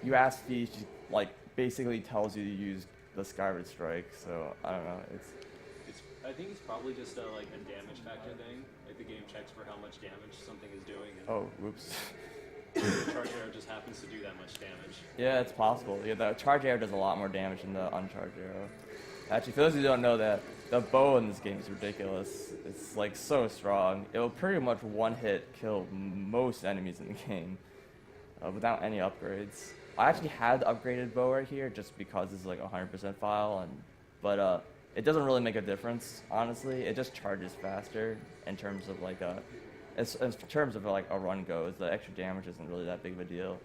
you ask Fee, she like basically tells you to use the Skyward Strike. So I don't know. I think it's probably just like a damage factor thing. Like the game checks for how much damage something is doing, and Oh, whoops. the charge arrow just happens to do that much damage. Yeah, it's possible. Yeah, the charge arrow does a lot more damage than the uncharged arrow. Actually, for those who don't know that, the bow in this game is ridiculous. It's like so strong. It will pretty much one hit kill most enemies in the game without any upgrades. I actually had the upgraded bow right here just because it's like a 100% file, but it doesn't really make a difference, honestly. It just charges faster in terms of like in terms of like a run goes. The extra damage isn't really that big of a deal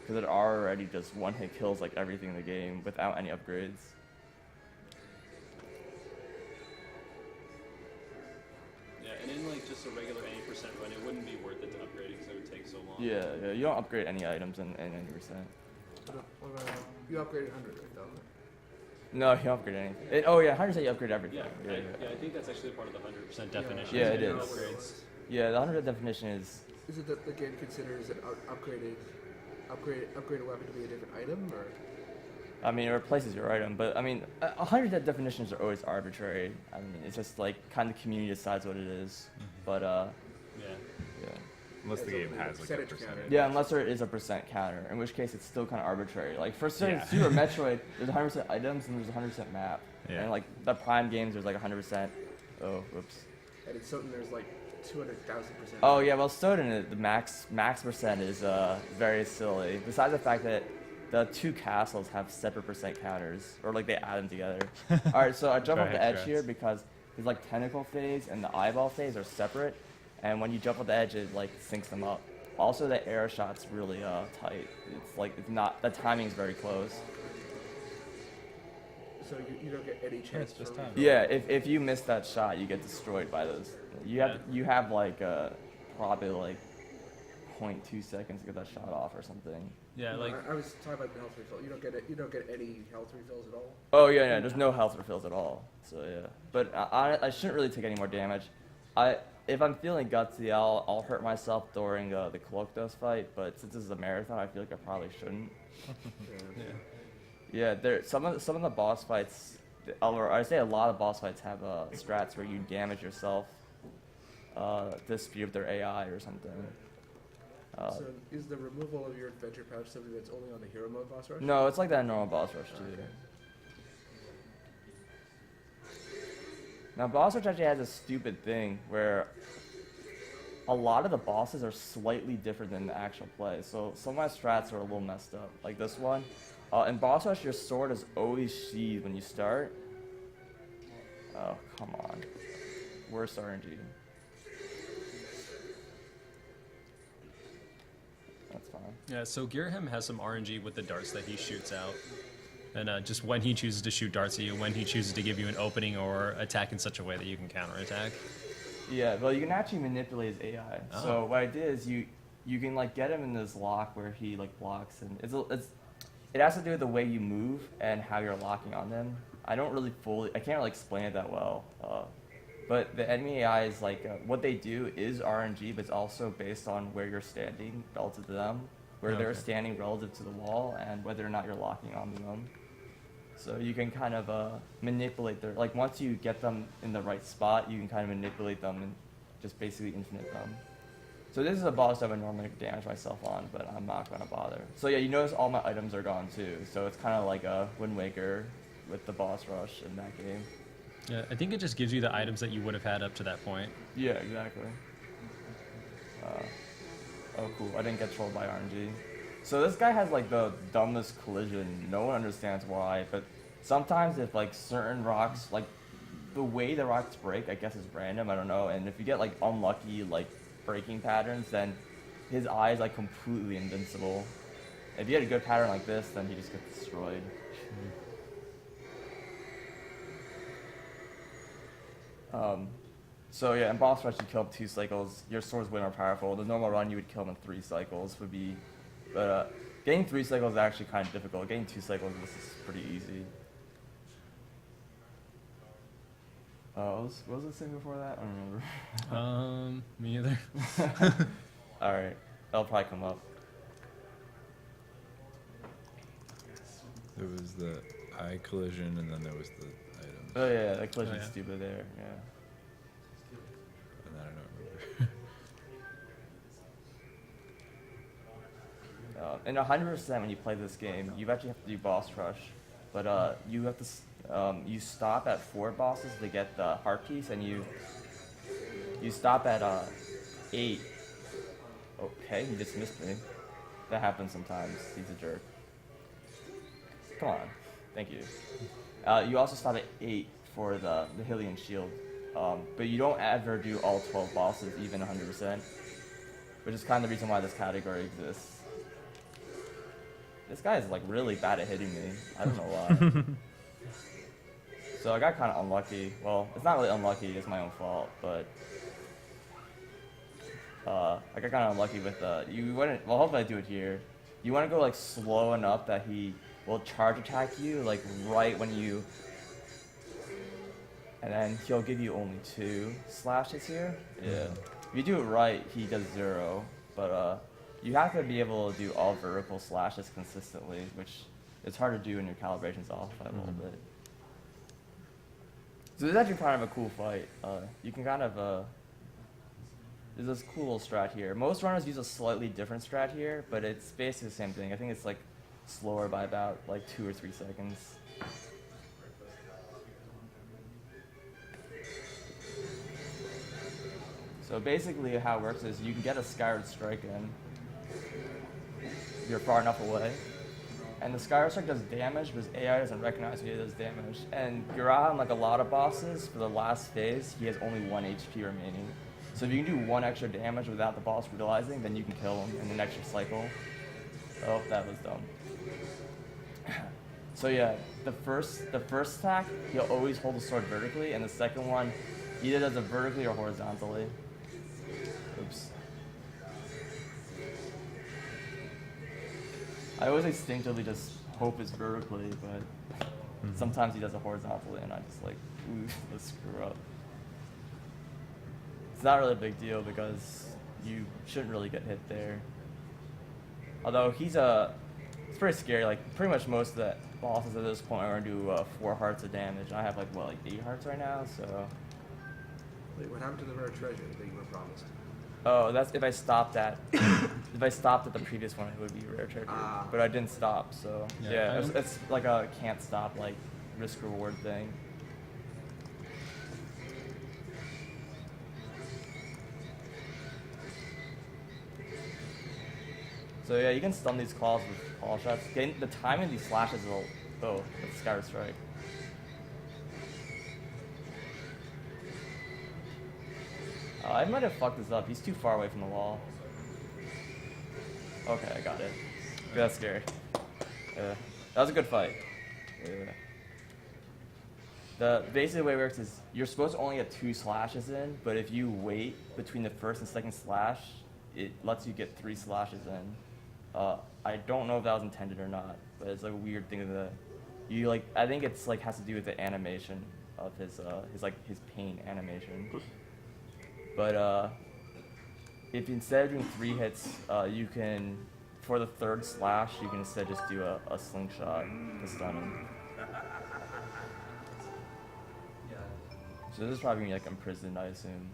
because it already just one hit kills like everything in the game without any upgrades. Yeah, and in like just a regular 80% run, it wouldn't be worth it to upgrade because it would take so long. Yeah, you don't upgrade any items in 80%. You upgraded 100, right, though? No, you don't upgrade anything. Oh yeah, 100% you upgrade everything. Yeah, I think that's actually part of the 100% definition. Yeah, it is. Upgrades. Yeah, the 100% definition is. Is it that the game considers an upgraded weapon to be a different item, or? I mean, it replaces your item, but I mean, 100% definitions are always arbitrary. I mean, it's just like kind of the community decides what it is. But Yeah. Unless the game has like a percentage. Yeah, unless there is a percent counter, in which case it's still kind of arbitrary. Like for certain Super Metroid, there's 100% items and there's 100% map. Yeah. And like the Prime games, there's like 100%. Oh, whoops. And in Soten, there's like 200,000%. Oh yeah, well Stoden, the max percent is very silly. Besides the fact that the two castles have separate percent counters, or like they add them together. All right, so I jump off the edge here because there's like tentacle phase and the eyeball phase are separate, and when you jump off the edge, it like syncs them up. Also, the air shot's really tight. It's like the timing's very close. So you don't get any chance this for time. Yeah, if you miss that shot, you get destroyed by those. You have like probably like 0.2 seconds to get that shot off or something. Yeah, like I was talking about the health refill. You don't get any health refills at all. Oh yeah, there's no health refills at all. So yeah, but I shouldn't really take any more damage. If I'm feeling gutsy, I'll hurt myself during the Kolokdos fight. But since this is a marathon, I feel like I probably shouldn't. Yeah, some of the boss fights, or I say a lot of boss fights have strats where you damage yourself to speed up their AI or something. So is the removal of your adventure pouch something that's only on the hero mode boss rush? No, it's like that in normal boss rush too. Okay. Now boss rush actually has a stupid thing where a lot of the bosses are slightly different than the actual play. So some of my strats are a little messed up, like this one. In boss rush, your sword is always sheathed when you start. Oh, come on. Worst RNG. That's fine. yeah, so Girahim has some RNG with the darts that he shoots out. And just when he chooses to shoot darts at you, when he chooses to give you an opening or attack in such a way that you can counterattack. Yeah, well, you can actually manipulate his AI. Oh. So what I did is you can like get him in this lock where he like blocks, and it has to do with the way you move and how you're locking on them. I can't really explain it that well. But the enemy AI is like what they do is RNG, but it's also based on where you're standing relative to them, where they're standing relative to the wall, and whether or not you're locking on them. So you can kind of manipulate their, like once you get them in the right spot, you can kind of manipulate them and just basically infinite them. So this is a boss I would normally damage myself on, but I'm not going to bother. So yeah, you notice all my items are gone too, so it's kind of like a Wind Waker with the boss rush in that game. Yeah, I think it just gives you the items that you would have had up to that point. Yeah, exactly. Oh cool, I didn't get trolled by RNG. So this guy has like the dumbest collision. No one understands why, but sometimes if like certain rocks, like the way the rocks break, I guess is random, I don't know. And if you get like unlucky like breaking patterns, then his eye is like completely invincible. If you get a good pattern like this, then he just gets destroyed. So yeah, in boss rush you kill him 2 cycles. Your sword's way more powerful. The normal run you would kill him in 3 cycles would be, but getting 3 cycles is actually kind of difficult. Getting 2 cycles this is pretty easy. What was the thing before that? I don't remember. Me either. All right, that'll probably come up. There was the eye collision, and then there was the items. Oh yeah, that collision's yeah. stupid there. Yeah. And then I don't remember. And 100% when you play this game, you actually have to do boss rush, but you have to you stop at 4 bosses to get the heart piece, and you stop at 8. Okay, he just missed me. That happens sometimes. He's a jerk. Come on, thank you. You also stop at 8 for the Hylian shield, but you don't ever do all 12 bosses, even 100%, which is kind of the reason why this category exists. This guy is like really bad at hitting me. I don't know why. So I got kind of unlucky. Well, it's not really unlucky, it's my own fault, but I got kind of unlucky with you wouldn't, well hopefully I do it here. You want to go like slow enough that he will charge attack you like right when you, and then he'll give you only 2 slashes here. Yeah. If you do it right, he does 0, but you have to be able to do all vertical slashes consistently, which is hard to do when your calibration's off by a little bit. So this is actually kind of a cool fight. You can kind of, there's this cool little strat here. Most runners use a slightly different strat here, but it's basically the same thing. I think it's like slower by about like 2 or 3 seconds. So basically how it works is you can get a Skyward Strike in. You're far enough away. And the Skyward Strike does damage, but his AI doesn't recognize when it does damage. And Gura, on like a lot of bosses, for the last phase, he has only 1 HP remaining. So if you can do 1 extra damage without the boss realizing, then you can kill him in the next cycle. Oh, that was dumb. So yeah, the first attack, he'll always hold the sword vertically, and the second one, either does it vertically or horizontally. Oops. I always instinctively just hope it's vertically, but sometimes he does it horizontally, and I just like, ooh, let's screw up. It's not really a big deal because you shouldn't really get hit there. Although it's pretty scary. Like pretty much most of the bosses at this point are gonna do 4 hearts of damage. I have like what, like 8 hearts right now, so. Wait, what happened to the rare treasure that you were promised? Oh, that's if I stopped at the previous one, it would be rare treasure. But I didn't stop, so yeah, it's like a can't stop like risk reward thing. So yeah, you can stun these claws with claw shots. The timing of these slashes will, oh, that's Skyward Strike. I might have fucked this up. He's too far away from the wall. Okay, I got it. That's scary. Yeah, that was a good fight. Yeah. Basically the way it works is you're supposed to only get 2 slashes in, but if you wait between the first and second slash, it lets you get 3 slashes in. I don't know if that was intended or not, but it's like a weird thing that you like. I think it's like has to do with the animation of his pain animation. But if instead of doing 3 hits, you can, for the 3rd slash, you can instead just do a slingshot to stun him. So this is probably gonna be like imprisoned, I assume.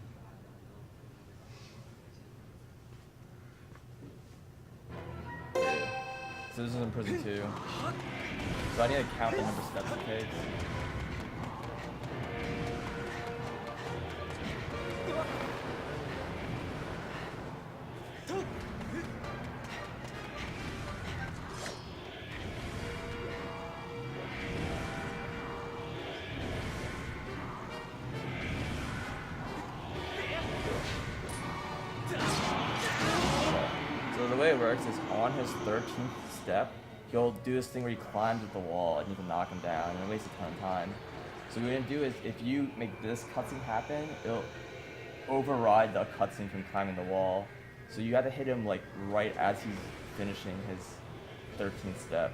So this is in prison too. So I need to count the number of steps it takes. So the way it works is on his 13th step, he'll do this thing where he climbs at the wall and you can knock him down and it wastes a ton of time. So what you're gonna do is if you make this cutscene happen, it'll override the cutscene from climbing the wall. So you have to hit him like right as he's finishing his 13th step.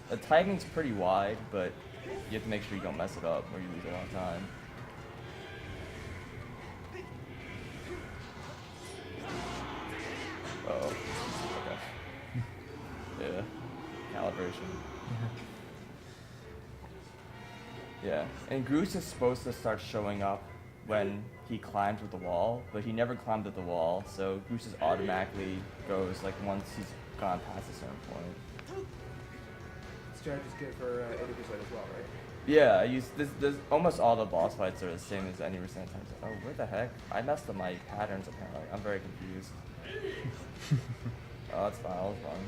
The timing's pretty wide, but you have to make sure you don't mess it up or you lose a lot of time. Uh-oh. Okay. Yeah. Calibration. Yeah, and Goose is supposed to start showing up when he climbs with the wall, but he never climbed at the wall, so Goose just automatically goes like once he's gone past a certain point. Strategy's good for 80% as well, right? Yeah, I use this. Almost all the boss fights are the same as any percent times. Oh, what the heck? I messed up my patterns apparently. I'm very confused. Oh, that's fine. That was fun.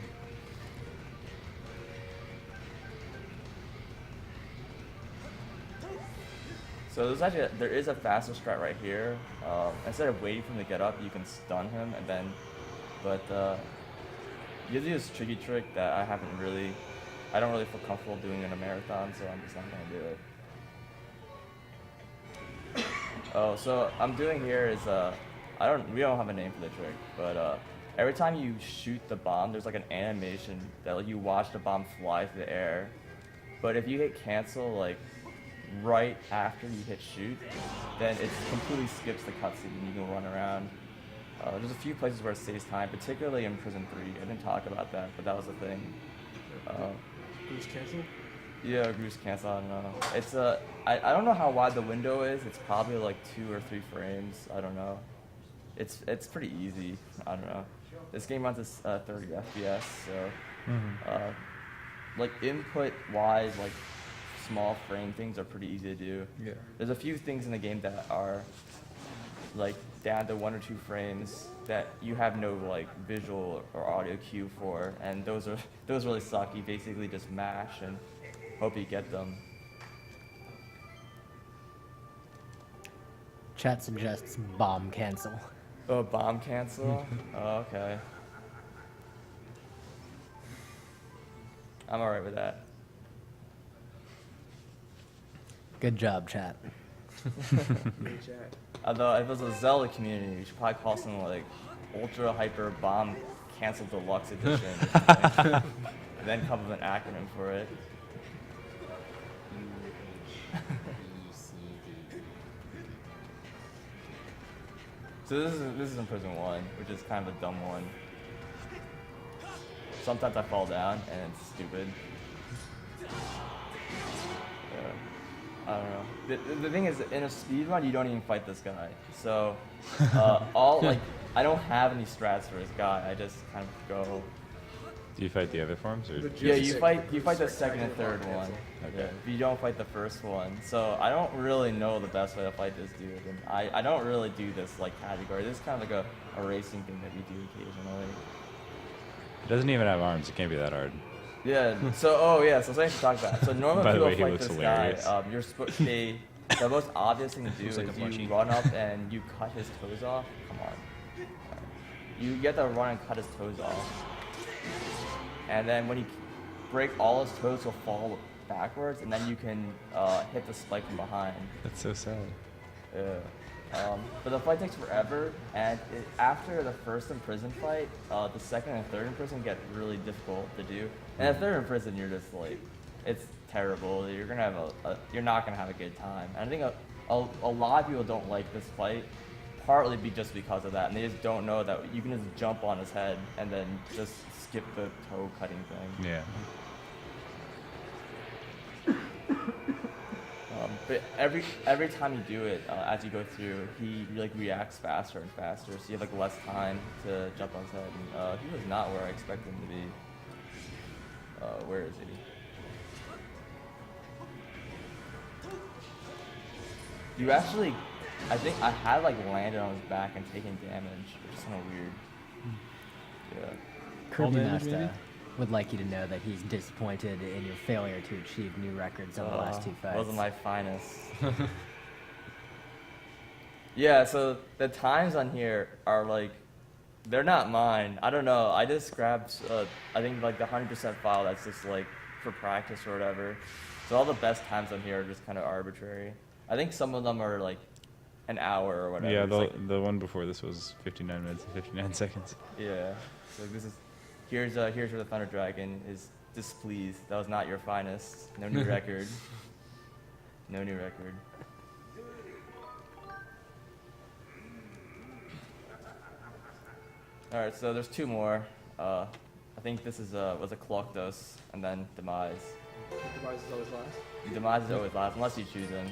So there is a faster strat right here. Instead of waiting for him to get up, you can stun him and then, but you do this tricky trick that I don't really feel comfortable doing in a marathon, so I'm just not gonna do it. Oh, so I'm doing here is we don't have a name for the trick, but every time you shoot the bomb, there's like an animation that like you watch the bomb fly through the air. But if you hit cancel like right after you hit shoot, then it completely skips the cutscene and you can run around. There's a few places where it saves time, particularly in Prison 3. I didn't talk about that, but that was the thing. Goose cancel? Yeah, Goose Cance, I don't know. It's I don't know how wide the window is. It's probably like 2 or 3 frames. I don't know. It's pretty easy. I don't know. This game runs at 30 FPS, so like input wise, like small frame things are pretty easy to do. Yeah. There's a few things in the game that are like down to 1 or 2 frames that you have no like visual or audio cue for, and those really suck. You basically just mash and hope you get them. Chat suggests bomb cancel. Oh, bomb cancel? Oh, okay. I'm alright with that. Good job, chat. Hey, chat. Although if it was a Zelda community, we should probably call something like Ultra Hyper Bomb Cancel Deluxe Edition. And then come up with an acronym for it. So this is in Prison 1, which is kind of a dumb one. Sometimes I fall down and it's stupid. I don't know. The thing is, in a speedrun, you don't even fight this guy. So, I don't have any strats for this guy. I just kind of go. Do you fight the other forms, or? Yeah, you fight the second and third one. Okay. Yeah, you don't fight the first one. So I don't really know the best way to fight this dude. And I don't really do this like category. This is kind of like a racing thing that we do occasionally. It doesn't even have arms. It can't be that hard. Yeah. So something to talk about. So normally By the people way, he fight looks this hilarious. guy. The most obvious thing to do is Looks like a you plushie. run up and you cut his toes off. Come on. You get to run and cut his toes off. And then when you break all his toes, he'll fall backwards, and then you can hit the spike from behind. That's so sad. Yeah. But the fight takes forever, and after the first in prison fight, the second and third in prison get really difficult to do. And the third in prison, you're just like, it's terrible. You're gonna have you're not gonna have a good time. And I think a lot of people don't like this fight, partly just because of that, and they just don't know that you can just jump on his head and then just skip the toe cutting thing. Yeah. But every time you do it, as you go through, he like reacts faster and faster, so you have like less time to jump on his head. And he was not where I expected him to be. Where is he? You actually, I think I had like landed on his back and taken damage, which is kind of weird. Yeah. Kirby damage, Masta maybe? would like you to know that he's disappointed in your failure to achieve new records over the last 2 fights. Wasn't my finest. Yeah, so the times on here are like, they're not mine. I don't know. I just grabbed, I think like the 100% file that's just like for practice or whatever. So all the best times on here are just kind of arbitrary. I think some of them are like an hour or whatever. Yeah, It's the one before this was 59 minutes and 59 seconds. yeah. So this is, here's where the Thunder Dragon is displeased. That was not your finest. No new record. No new record. All right, so there's 2 more. I think this is was a Kolokdos and then Demise. Demise is always last. Demise is always last, unless you choose him.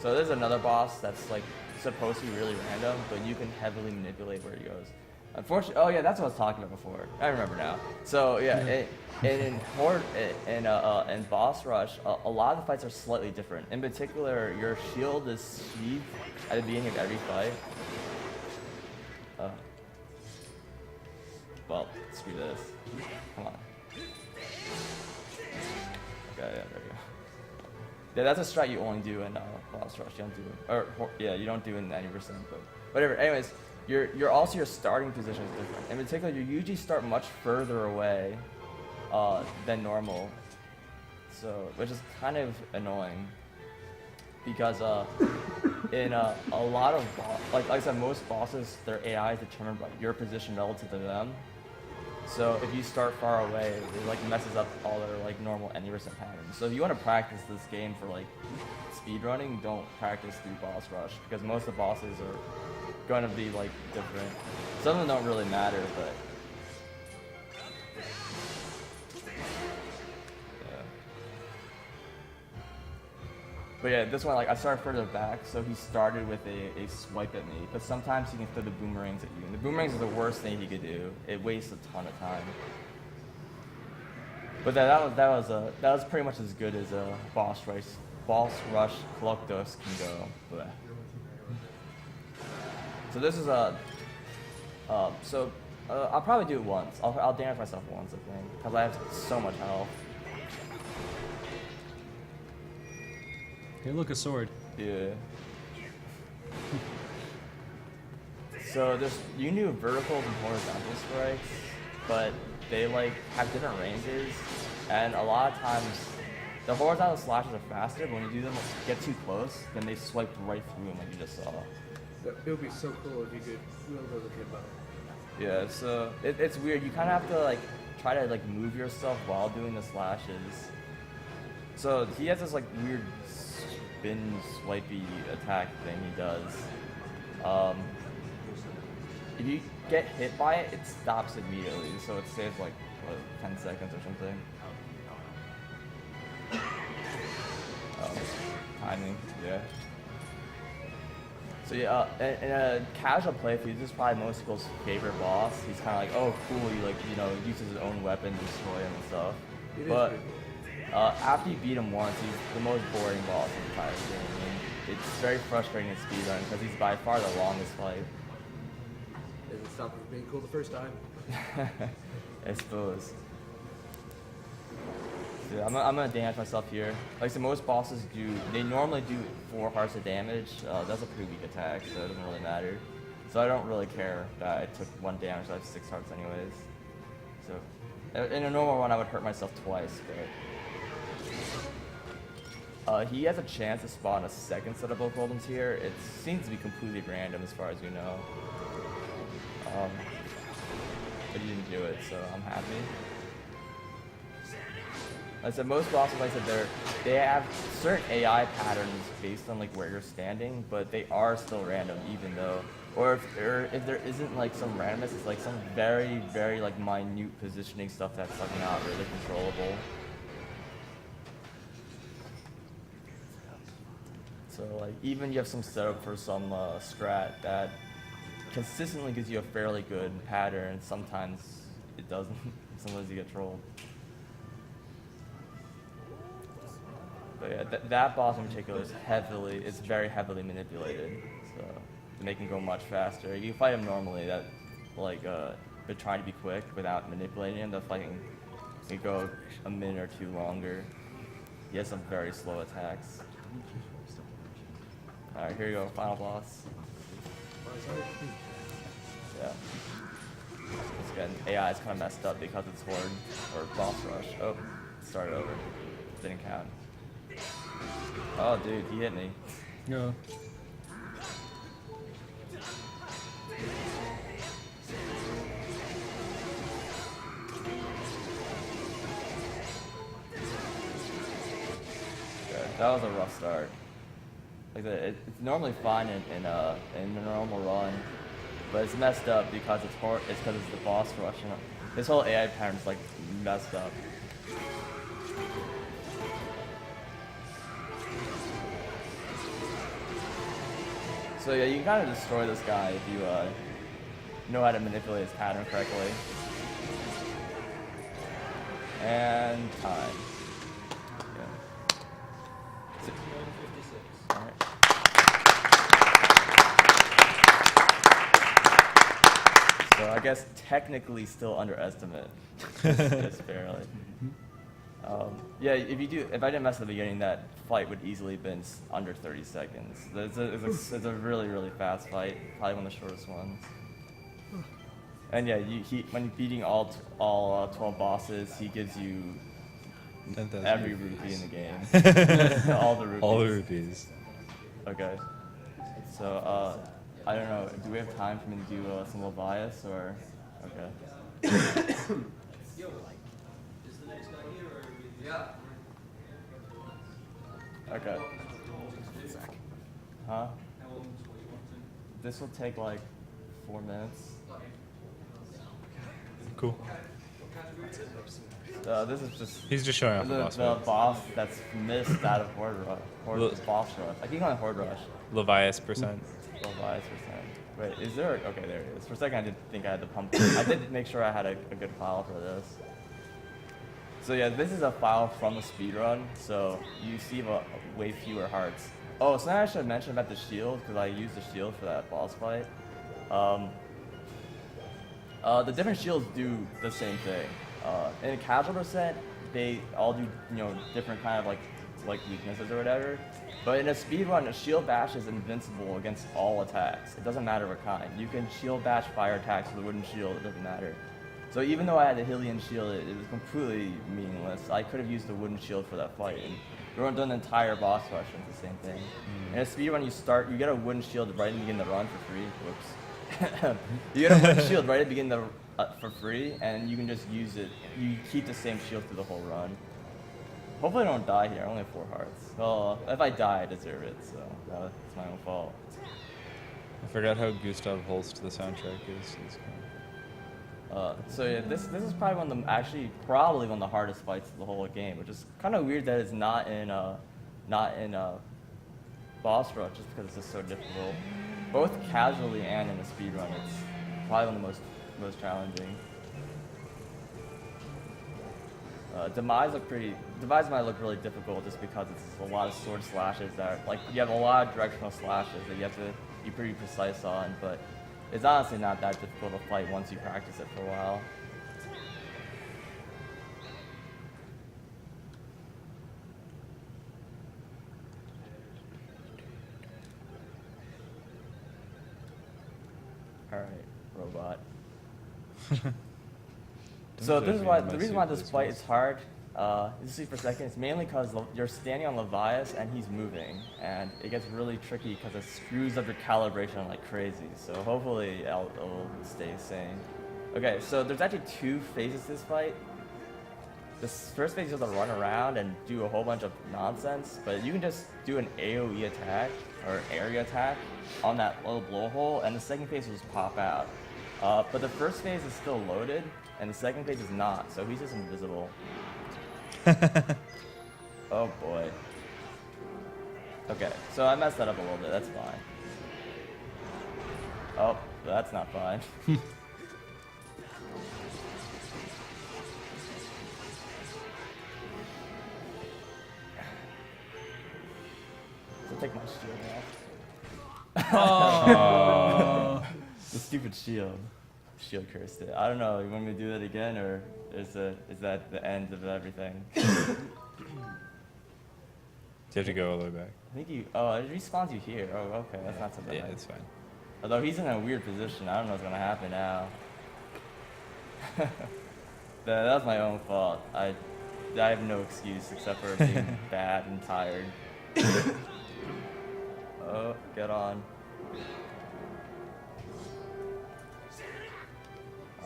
So there's another boss that's like supposed to be really random, but you can heavily manipulate where he goes. Unfortunately, oh yeah, that's what I was talking about before. I remember now. So yeah, in Horde in Boss Rush, a lot of the fights are slightly different. In particular, your shield is sheathed at the beginning of every fight. Well, screw this. Come on. Okay, yeah, there we go. Yeah, that's a strat you only do in Boss Rush. You don't do, you don't do in 90%, but whatever. Anyways, your starting position is different. In particular, you usually start much further away than normal, so which is kind of annoying because in a lot of like I said, most bosses, their AI is determined by your position relative to them. So if you start far away, it like messes up all their like normal 90% patterns. So if you want to practice this game for like speedrunning, don't practice through Boss Rush because most of the bosses are going to be like different. Some of them don't really matter, but yeah. But yeah, this one, like, I started further back, so he started with a swipe at me. But sometimes he can throw the boomerangs at you. And the boomerangs are the worst thing he could do. It wastes a ton of time. But that was pretty much as good as a boss rush Koloktos can go. Blech. So this is I'll probably do it once. I'll damage myself once, I think, because I have so much health. Hey, look, a sword. Yeah. So you can do verticals and horizontal strikes, but they like have different ranges, and a lot of times the horizontal slashes are faster, but when you do them get too close, then they swipe right through them like you just saw. It would be so cool if you could wield those akimbo. Yeah, so it's weird. You kind of have to like try to like move yourself while doing the slashes. So he has this like weird spin swipey attack thing he does. If you get hit by it, it stops immediately, so it saves like what, 10 seconds or something. Timing, yeah. So yeah, in a casual playthrough, this is probably most people's favorite boss. He's kind of like, oh cool, he uses his own weapon to destroy him and stuff. But after you beat him once, he's the most boring boss in the entire game. I mean, it's very frustrating in speedrun because he's by far the longest fight. Doesn't stop from being cool the first time. I suppose. So I'm gonna damage myself here. Like so most bosses they normally do 4 hearts of damage. That's a pretty weak attack, so it doesn't really matter. So I don't really care that I took 1 damage, so I have 6 hearts anyways. So in a normal run I would hurt myself twice, but he has a chance to spawn a second set of Bulk Hold'ems here. It seems to be completely random as far as we know. But he didn't do it, so I'm happy. Like I said, most bosses, like I said, they have certain AI patterns based on like where you're standing, but they are still random, even though, or if there isn't like some randomness, it's like some very, very like minute positioning stuff that's like not really controllable. So like even you have some setup for some strat that consistently gives you a fairly good pattern. Sometimes it doesn't. Sometimes you get trolled. But yeah, that boss in particular is very heavily manipulated. So to make him go much faster. You can fight him normally. That like but trying to be quick without manipulating him. The fighting can go a minute or 2 longer. He has some very slow attacks. All right, here you go, final boss. Yeah. It's good. AI is kind of messed up because it's Horde or Boss Rush. Oh, started over. Didn't count. Oh, dude, he hit me. No. Okay, that was a rough start. Like it's normally fine in a normal run, but it's messed up because it's because it's the boss rush. This whole AI pattern's like messed up. So yeah, you can kind of destroy this guy if you know how to manipulate his pattern correctly. And time. Yeah. All right. So I guess technically still underestimate, just barely. Yeah, if I didn't mess at the beginning, that fight would easily have been under 30 seconds. It's a really, really fast fight, probably one of the shortest ones. And yeah, when beating all 12 bosses, he gives you 10,000 every rupees. rupee in the game. All the rupees. All the rupees. Okay. So, I don't know, do we have time for me to do some Levias, or? Okay. Okay. Huh? This will take like 4 minutes. Cool. This is just He's just showing off the boss the fight. boss that's missed out of Horde Look. boss rush. I keep calling it Horde Rush. Levias percent. Levias percent. Wait, is there? Okay, there it is. For a second, I did think I had the pump. I did make sure I had a good file for this. So yeah, this is a file from the speedrun, so you see way fewer hearts. Oh, something I should mention about the shield, because I used the shield for that boss fight. The different shields do the same thing. In casual percent, they all do different kind of like weaknesses or whatever. But in a speedrun, a shield bash is invincible against all attacks. It doesn't matter what kind. You can shield bash fire attacks with a wooden shield. It doesn't matter. So even though I had the Hylian shield, it was completely meaningless. I could have used the wooden shield for that fight, and you would have done the entire boss rush, and it's the same thing. In a speedrun, you get a wooden shield right at the beginning of the run for free. Whoops. You get a wooden shield right at the beginning for free, and you can just use it. You keep the same shield through the whole run. Hopefully I don't die here. I only have 4 hearts. Well, if I die, I deserve it, so that's my own fault. I forgot how Gustav Holst the soundtrack is. So yeah, this is probably probably one of the hardest fights of the whole game, which is kind of weird that it's not in boss rush, just because it's just so difficult. Both casually and in a speedrun, it's probably one of the most challenging. Demise might look really difficult just because it's a lot of sword slashes that you have a lot of directional slashes that you have to be pretty precise on, but it's honestly not that difficult to fight once you practice it for a while. Alright, robot. So this is why the reason why this fight is hard. Just see for a second. It's mainly because you're standing on Levias and he's moving, and it gets really tricky because it screws up your calibration like crazy. So hopefully it'll stay sane. Okay, so there's actually 2 phases to this fight. This first phase is to run around and do a whole bunch of nonsense, but you can just do an AoE attack or area attack on that little blowhole, and the second phase will just pop out. But the first phase is still loaded, and the second phase is not, so he's just invisible. Oh boy. Okay, so I messed that up a little bit, that's fine. Oh, that's not fine. So take my shield off. The stupid shield. Shield cursed it. I don't know, you want me to do that again, or is that the end of everything? Do you have to go all the way back? I think it respawns you here. Oh, okay, that's not so bad. Yeah, it's fine. Although he's in a weird position, I don't know what's gonna happen now. That was my own fault. I have no excuse except for being bad and tired. Oh, get on.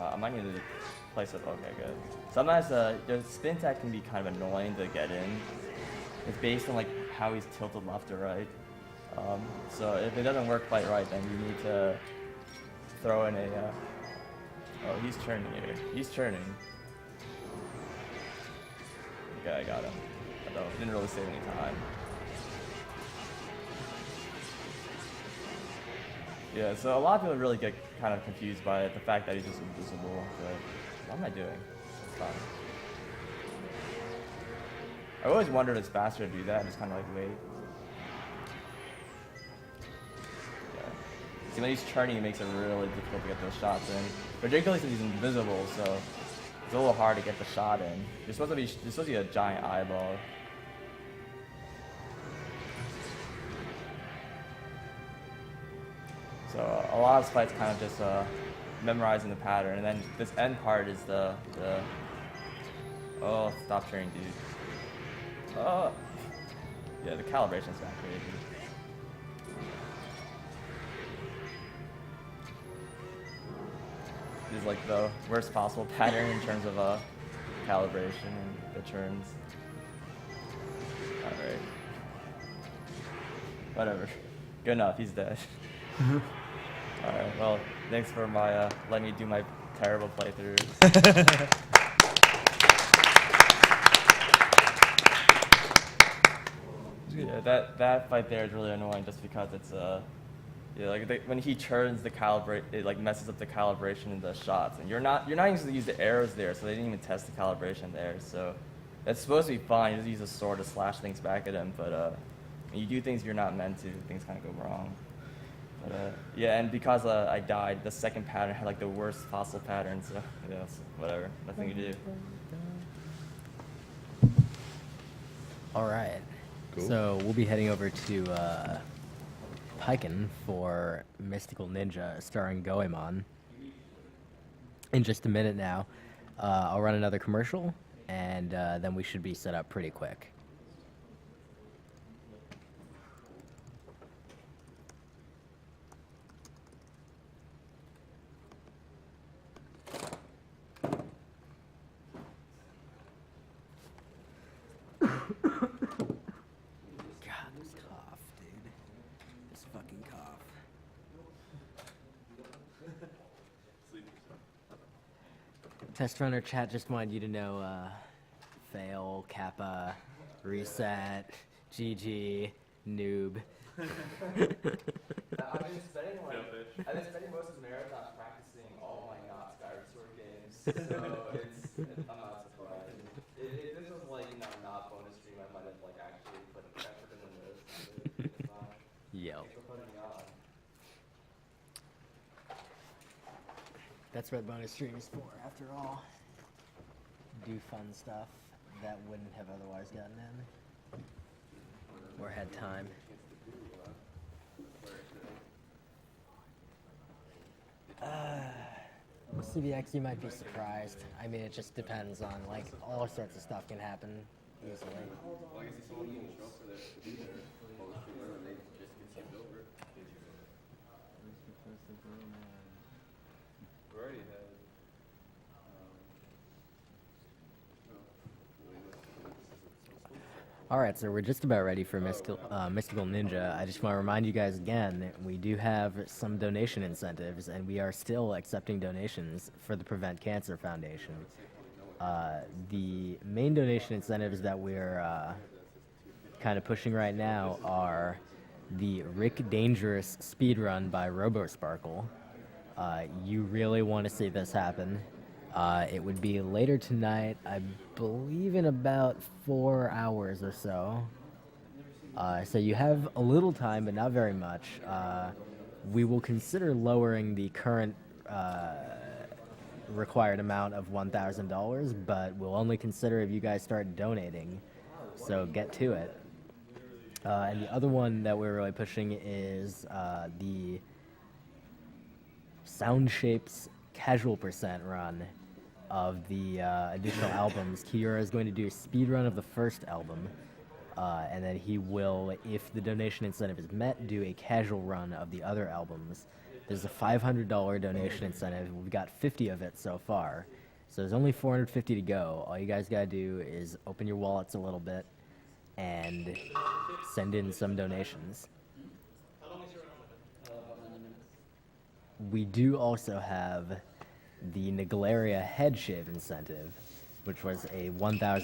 I might need to place it. Okay, good. Sometimes the spin attack can be kind of annoying to get in. It's based on how he's tilted left or right. So if it doesn't work quite right, then you need to throw in a. Oh, he's turning here. He's turning. Okay, I got him. Although it didn't really save any time. Yeah, so a lot of people really get kind of confused by it, the fact that he's just invisible. But what am I doing? It's fine. I always wondered it's faster to do that and just kind of like wait. Yeah. See, when he's turning, it makes it really difficult to get those shots in. Particularly since he's invisible, so it's a little hard to get the shot in. You're supposed to be a giant eyeball. So a lot of this fight's kind of just memorizing the pattern, and then this end part is the oh, stop turning, dude. Oh, yeah, the calibration's not crazy. This is like the worst possible pattern in terms of calibration and the turns. All right, whatever. Good enough. He's dead. All right. Well, thanks for my letting me do my terrible playthrough. Yeah, that fight there is really annoying just because it's yeah, like when he turns the calibrate, it like messes up the calibration in the shots, and you're not even supposed to use the arrows there, so they didn't even test the calibration there. So that's supposed to be fine. You just use a sword to slash things back at him, but when you do things you're not meant to, things kind of go wrong. But yeah, and because I died, the second pattern had like the worst possible pattern, so yeah, whatever, nothing to do. All right. Cool. So we'll be heading over to Piken for Mystical Ninja starring Goemon in just a minute now. I'll run another commercial, and then we should be set up pretty quick. God, this cough, dude. This fucking cough. Test runner chat just wanted you to know, fail, kappa, reset, GG, noob. I've been spending most of the marathon practicing all my not Skyward games, so I'm not surprised. If this was like not bonus stream, I might have like actually put effort into this. It's fine. Yo. Thanks for putting me on. That's what bonus stream is for, after all. Do fun stuff that wouldn't have otherwise gotten in. Or had time. CBX, you might be surprised. I mean, it just depends on, like, all sorts of stuff can happen easily. Alright, so we're just about ready for Mystical Ninja. I just want to remind you guys again that we do have some donation incentives, and we are still accepting donations for the Prevent Cancer Foundation. The main donation incentives that we're kind of pushing right now are the Rick Dangerous speedrun by RoboSparkle. You really want to see this happen. It would be later tonight, I believe in about 4 hours or so. So you have a little time, but not very much. We will consider lowering the current required amount of $1,000, but we'll only consider if you guys start donating. So get to it. And the other one that we're really pushing is the Sound Shapes Casual Percent run of the additional albums. Kiura is going to do a speed run of the first album, and then he will, if the donation incentive is met, do a casual run of the other albums. There's a $500 donation incentive. We've got 50 of it so far, so there's only 450 to go. All you guys gotta do is open your wallets a little bit and send in some donations. We do also have the Naglaria head shave incentive, which was a $1,000